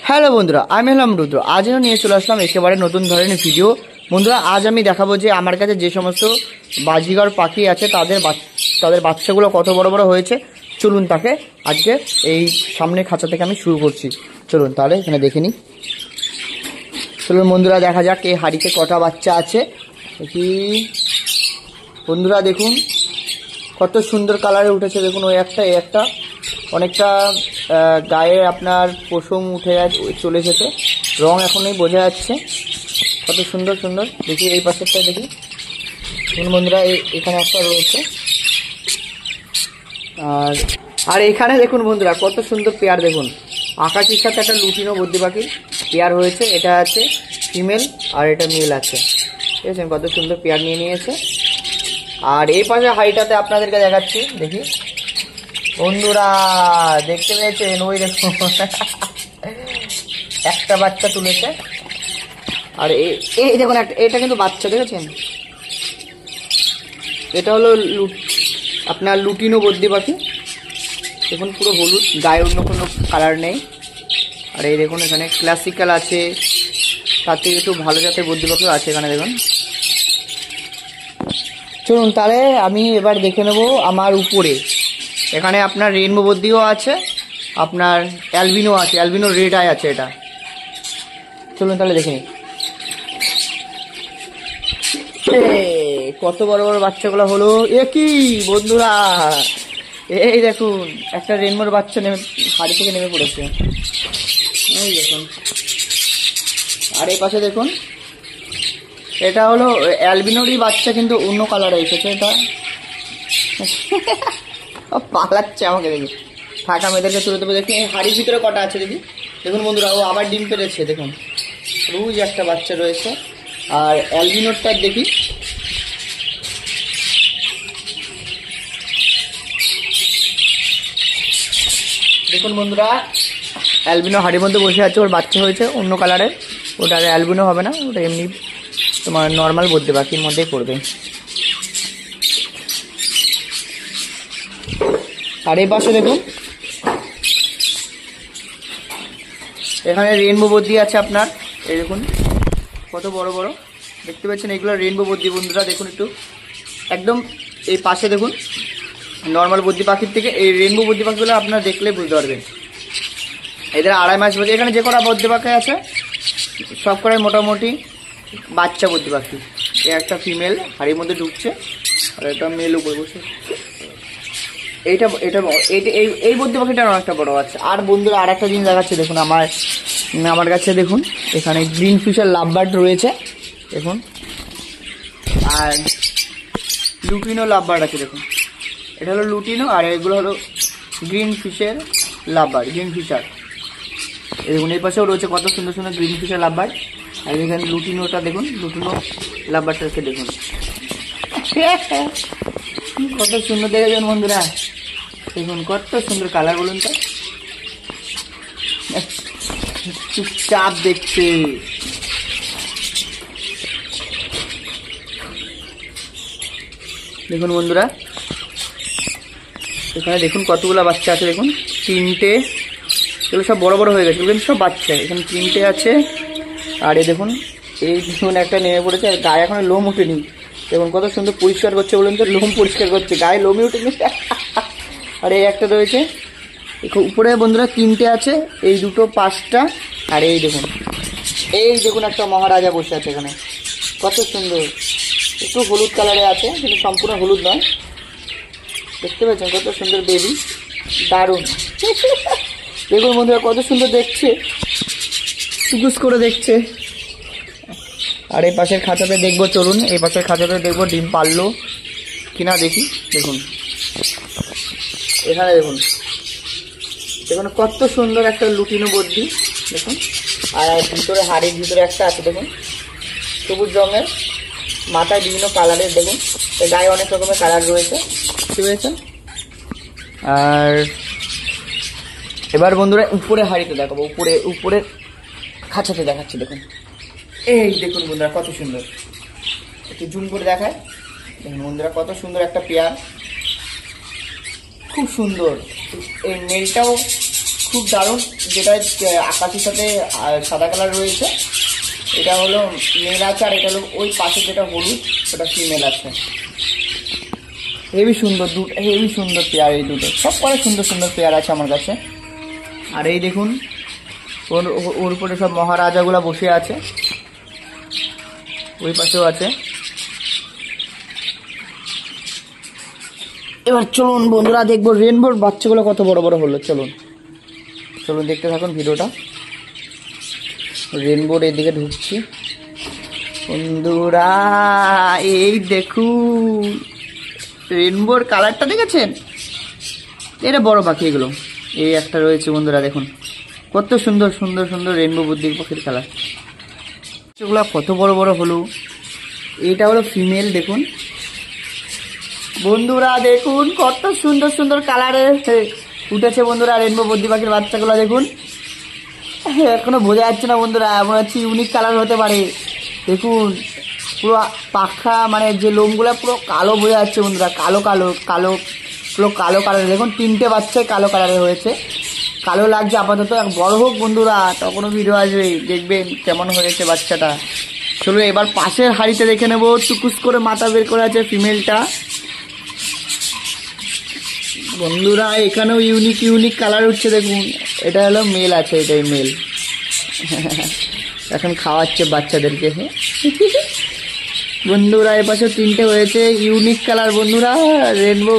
Hello বন্ধুরা, আমি হলাম রুদ্র। আজও নিয়ে চলে আসলাম একেবারে নতুন ধরনের ভিডিও। বন্ধুরা, আজ আমি দেখাবো যে আমার কাছে যে সমস্ত বাজিঘর পাখি আছে তাদের বাচ্চাগুলো কত বড় বড় হয়েছে। চলুন তাকে আজকে এই সামনে খাঁচা থেকে আমি শুরু করছি। চলুন তাহলে এখানে দেখে নিই। চলুন বন্ধুরা, দেখা যাক এই হাড়িতে কটা বাচ্চা আছে। দেখি বন্ধুরা, দেখুন কত সুন্দর কালারে উঠেছে। দেখুন ওই একটা এই একটা অনেকটা গায়ে আপনার পশম উঠে চলে এসেছে, রং এখনই বোঝা যাচ্ছে। কত সুন্দর সুন্দর। দেখি এই পাশেরটা দেখি। দেখুন বন্ধুরা, এখানে একটা রয়েছে। আর এখানে দেখুন বন্ধুরা কত সুন্দর পেয়ার। দেখুন আকাশির সাথে একটা লুটিনো বদ্রি পাখির পেয়ার হয়েছে। এটা আছে ফিমেল আর এটা মেল আছে। ঠিক আছে, কত সুন্দর পেয়ার নিয়ে নিয়েছে। আর এই পাশে হাইটাতে আপনাদেরকে দেখাচ্ছি। দেখি বন্ধুরা, দেখতে পেয়েছেন ওই দেখুন একটা বাচ্চা তুলেছে। আর এই দেখুন এটা কিন্তু বাচ্চা, দেখেছেন? এটা হলো আপনার লুটিনো বদ্রি পাখি। দেখুন পুরো হলুদ, গায়ে অন্য কোনো কালার নেই। আর এই দেখুন এখানে ক্লাসিক্যাল আছে, তার থেকে একটু ভালো জাতের বদ্রি পাখিও আছে এখানে দেখুন। চলুন তাহলে আমি এবার দেখে নেব আমার উপরে। এখানে আপনার রেইনবো বদ্রিও আছে, আপনার অ্যালবিনো আছে, অ্যালবিনো রেড আই আছে এটা। চলুন তাহলে দেখে নিই। কত বড় বড় বাচ্চাগুলো হলো। কি বন্ধুরা, এই দেখুন একটা রেইনবোর বাচ্চা হাড়ি থেকে নেমে পড়েছে। এই দেখুন। আর এই পাশে দেখুন, এটা হলো অ্যালবিনোরই বাচ্চা, কিন্তু অন্য কালারে এসেছে। এটা পালাচ্ছে আমাকে দেখি। থাক, আমি এদেরকে তুলে দেবো। দেখি হাড়ির ভিতরে কটা আছে দেখি। দেখুন বন্ধুরা, ও আবার ডিম পেড়েছে। দেখুন রোজ একটা বাচ্চা রয়েছে। আর অ্যালবিনোরটা দেখি। দেখুন বন্ধুরা, অ্যালবিনো হাড়ির মধ্যে বসে আছে, ওর বাচ্চা হয়েছে অন্য কালারের। ওটা অ্যালবিনো হবে না, ওটা এমনি তোমার নর্মাল বদ্রি পাখির মধ্যেই পড়বে। আর এই পাশে দেখুন, এখানে রেইনবো বদ্রি আছে আপনার। এই দেখুন কত বড় বড় দেখতে পাচ্ছেন, এগুলো রেইনবো বদ্রি। বন্ধুরা দেখুন একটু একদম এই পাশে দেখুন, নর্মাল বদ্রি পাখির থেকে এই রেইনবো বদ্রি পাখিগুলো আপনারা দেখলে বুঝতে পারবেন। এদের 2.5 মাস বয়স। এখানে যে কটা বদ্রি পাখি আছে সব কটাই মোটামুটি বাচ্চা বদ্রি পাখি। একটা ফিমেল হাড়ির মধ্যে ঢুকছে, আর একটা মেল উপরে বসে। এই বদ্রি পাখিটা অনেকটা বড় আছে। আর বন্ধুরা আর একটা জিনিস দেখাচ্ছে। দেখুন আমার কাছে দেখুন এখানে গ্রিন ফিশের লাভ বার্ড রয়েছে দেখুন, আর লুটিনো লাভ বার্ড আছে। দেখুন এটা হলো লুটিনো, আর এগুলো হলো গ্রিন ফিশের লাভ বার্ড, গ্রিন ফিশার। দেখুন এই পাশেও রয়েছে কত সুন্দর সুন্দর গ্রিন ফিশের লাভ বার্ড। আর এখানে লুটিনোটা দেখুন, লুটিনো লাভ বার্ডটাকে দেখুন কত সুন্দর দেখেছেন বন্ধুরা। দেখুন কত সুন্দর কালার, বলুন তো। চুপচাপ দেখছে। দেখুন বন্ধুরা, এখানে দেখুন কতগুলো বাচ্চা আছে। দেখুন 3টে, এগুলো সব বড় বড় হয়ে গেছে, কিন্তু সব বাচ্চা। এখানে 3টে আছে। আর এই দেখুন একটা নেমে পড়েছে, আর গায়ে এখন লোম উঠেনি। দেখুন কত সুন্দর পরিষ্কার করছে, বলুন তো। লোম পরিষ্কার করছে, গায়ে লোমই উঠেনি। আর এই একটা রয়েছে উপরে। বন্ধুরা 3টে আছে, এই দুটো 5টা। আর এই দেখুন একটা মহারাজা বসে আছে এখানে, কত সুন্দর। একটু হলুদ কালারে আছে, কিন্তু সম্পূর্ণ হলুদ নয়। দেখতে পাচ্ছেন কত সুন্দর বেবি, দারুণ। দেখুন বন্ধুরা কত সুন্দর দেখছে, টুকুস করে দেখছে। আর এই পাশের খাঁচাতে দেখবো। চলুন এই পাশের খাঁচাতে দেখবো ডিম পারলো কিনা দেখি। দেখুন এখানে দেখুন কত সুন্দর একটা লুটিনো বদ্রি। দেখুন আর ভিতরে হাড়ির ভিতরে একটা আছে। দেখুন সবুজ রঙের, মাথায় বিভিন্ন কালারের। দেখুন গায়ে অনেক রকমের কালার রয়েছে, বুঝতে পেরেছেন? আর এবার বন্ধুরা উপরে হাড়িতে দেখাবো, উপরে খাঁচাতে দেখাচ্ছি। দেখুন এই দেখুন বন্ধুরা কত সুন্দর, একটু জুম করে দেখায়। দেখুন বন্ধুরা কত সুন্দর একটা পেয়ার, খুব সুন্দর। এই মেলটাও খুব দারুণ, যেটা আকাশের সাথে সাদা কালার রয়েছে, এটা হলো মেল আছে, আর এটা হলো ওই পাশে যেটা হলুদ ওটা ফিমেল আছে। হেবি সুন্দর হেবি সুন্দর পেয়ার, এই দুটো সব করে সুন্দর সুন্দর পেয়ার আছে আমার কাছে। আর এই দেখুন ওর উপরে সব মহারাজাগুলা বসে আছে, ওই পাশেও আছে। এবার চলুন বন্ধুরা দেখবো রেনবোর বাচ্চাগুলো কত বড় বড় হলো। চলুন চলুন দেখতে থাকুন ভিডিওটা। রেনবোর এদিকে ঢুকছি বন্ধুরা, এই দেখুন রেনবোর কালারটা দেখেছেন, এটা বড় পাখি এগুলো। এই একটা রয়েছে বন্ধুরা, দেখুন কত সুন্দর সুন্দর সুন্দর রেনবো বুদ্ধি পাখির কালার, এগুলো কত বড় বড় হলো। এটা হলো ফিমেল, দেখুন বন্ধুরা, দেখুন কত সুন্দর সুন্দর কালারের উঠেছে বন্ধুরা রেনবো বুদ্ধি পাখির বাচ্চাগুলো। দেখুন এখনো বোঝা যাচ্ছে না বন্ধুরা, মনে হচ্ছে ইউনিক কালার হতে পারে। দেখুন পুরো পাখা মানে যে লোমগুলো পুরো কালো বোঝা যাচ্ছে বন্ধুরা, কালো কালো কালো পুরো কালো কালারের। দেখুন 3টে বাচ্চাই কালো কালারের হয়েছে, কালো লাগছে আপাতত। বড় হোক বন্ধুরা তখনও ভিডিও আসবে, দেখবেন কেমন হয়েছে বাচ্চাটা। চলো এবার পাশের হাড়িতে দেখে নেবো, টুকুস করে মাথা বের করে আছে ফিমেলটা বন্ধুরা। এখানেও ইউনিক ইউনিক কালার উঠছে, দেখুন এটা হলো মেল আছে, এটাই মেল। এখন খাওয়াচ্ছে বাচ্চাদেরকে বন্ধুরা। এ পাশে 3টে হয়েছে ইউনিক কালার বন্ধুরা, রেনবো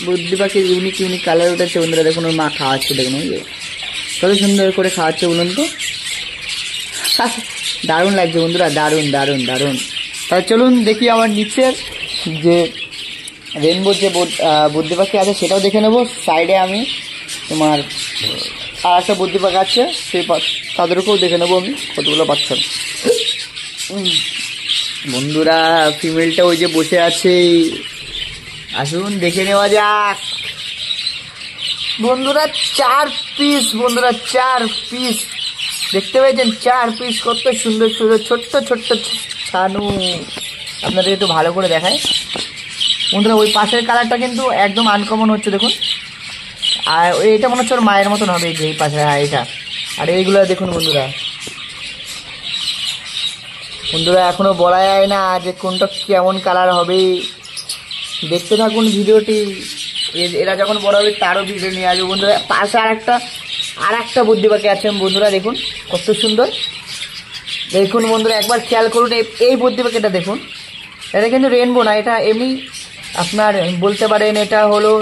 বুদ্ধি পাখির ইউনিক ইউনিক কালার উঠেছে বন্ধুরা। দেখুন ওর মা খাওয়াচ্ছে, দেখুন ওই যে কত সুন্দর করে খাওয়াচ্ছে বলুন তো। দারুণ লাগছে বন্ধুরা, দারুণ দারুণ দারুণ। তাহলে চলুন দেখি আমার নিচের যে রেনবোর যে বুদ্ধি পাখি আছে সেটাও দেখে নেবো। সাইডে আমি তোমার আর একটা বুদ্ধি পাখি আছে, সেই তাদেরকেও দেখে নেবো আমি কতগুলো বাচ্চা। বন্ধুরা ফিমেলটা ওই যে বসে আছে, আসুন দেখে নেওয়া যাক বন্ধুরা। 4 পিস বন্ধুরা, 4 পিস দেখতে পেয়েছেন, 4 পিস কত সুন্দর সুন্দর ছোট্ট ছোট্ট ছানু। আপনাদের একটু ভালো করে দেখায় বন্ধুরা, ওই পাশের কালারটা কিন্তু একদম আনকমন হচ্ছে দেখুন। আর এইটা মনে হচ্ছে ওর মায়ের মতন হবে, যে এই পাশে এটা। আর এইগুলো দেখুন বন্ধুরা, বন্ধুরা এখনো বলা যায় না যে কোনটা কেমন কালার হবে, দেখতে থাকুন ভিডিওটি। এরা যখন বড় হবে তারও ভিডিও নিয়ে আসবে বন্ধুরা। পাশে আর একটা বুদ্ধি পাখি আছে বন্ধুরা, দেখুন কত সুন্দর। দেখুন বন্ধুরা একবার খেয়াল করুন, এই বুদ্ধি পাখিটা দেখুন, এটা কিন্তু রেনবো না, এটা এমনি আপনার বলতে পারেন এটা হলো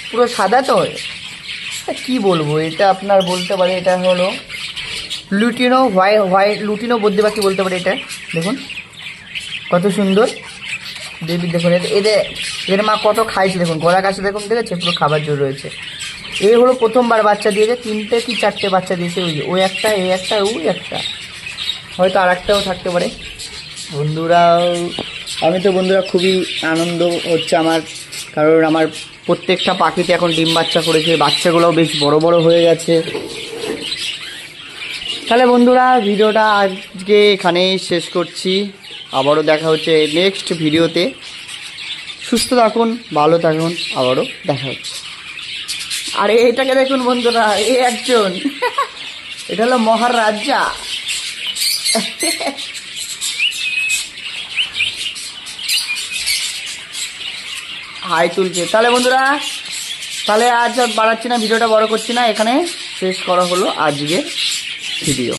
পুরো সাদা। তো কি বলবো, এটা আপনার বলতে পারে এটা হলো লুটিনো হোয়াইট লুটিনো বুদ্ধি পাখি বলতে পারে এটা। দেখুন কত সুন্দর দেবী, দেখুন এদের মা কত খাইছে, দেখুন গলা কাছে দেখুন, দেখেছে পুরো খাবার জোর রয়েছে। এই হলো প্রথমবার বাচ্চা দিয়েছে, 3টে কি 4টে বাচ্চা দিয়েছে, ওই একটা এই একটা ওই একটা, হয়তো আর একটাও থাকতে পারে বন্ধুরা। আমি তো বন্ধুরা খুবই আনন্দ হচ্ছে আমার, কারণ আমার প্রত্যেকটা পাখিতে এখন ডিম বাচ্চা করেছে, বাচ্চাগুলোও বেশ বড় বড় হয়ে গেছে। তাহলে বন্ধুরা ভিডিওটা আজকে এখানেই শেষ করছি, আবারও দেখা হচ্ছে নেক্সট ভিডিওতে। সুস্থ থাকুন, ভালো থাকুন, আবারও দেখা হচ্ছে। আর এটাকে দেখুন বন্ধুরা, এই একজন এটা হলো মহারাজা। হাই তুলছে। তাহলে বন্ধুরা তাহলে আজ বাড়াচ্ছি না, ভিডিওটা বড় করছি না, এখানে শেষ করা হলো আজকের ভিডিও।